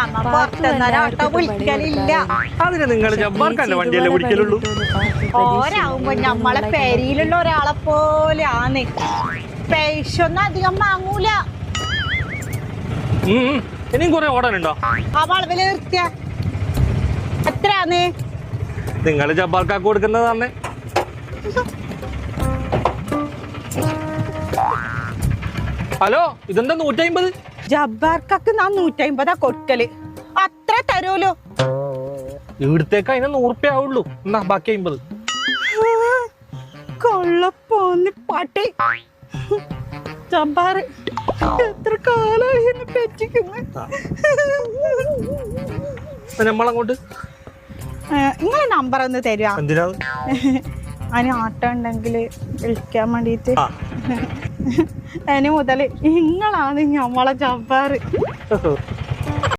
നമ്മ പുറത്തുനിന്നൊരു ഓട്ടോ വിളിക്കലില്ല. അതിന് നിങ്ങൾ ജബ്ബാർക്കല്ലേ വണ്ടിയല്ലേ വിളിക്കലുള്ളൂ? ഓരാവുമ്പോ നമ്മളെ പെരിയിലുള്ള ഒരാളെ പോലെ ആണ്. പൈസ ഒന്നും അധികം വാങ്ങൂല. ഇനിയും കുറെ ഓടാനുണ്ടോ? ആ വളവില് നിർത്തിയ എത്രയാന്ന്? നിങ്ങൾ ജബ്ബാർക്കാക്ക് കൊടുക്കുന്നത് തന്നെ. ഹലോ, ഇതെന്താ 150? ജബ്ബാർക്കൊക്കെ ഞാൻ 150 കൊടുക്കല്. അത്ര തരൂലോ. ഇവിടത്തേക്ക് അതിന് 100 റുപ്യ ആവുള്ളൂ. എന്നാ ബാക്കി 50. കൊള്ളപ്പോന്ന് പാട്ടി. ജബ്ബാർ എത്ര കാലായി പറ്റിക്കുന്നു. നമ്മളങ്ങോട്ട് നിങ്ങളെ നമ്പർ ഒന്ന് തരുക. എന്തിനാ? അതിന് ആട്ടം ഉണ്ടെങ്കിൽ വിളിക്കാൻ വേണ്ടിട്ട്. അതിന് മുതല് നിങ്ങളാണ് നമ്മളെ ജബ്ബാർ.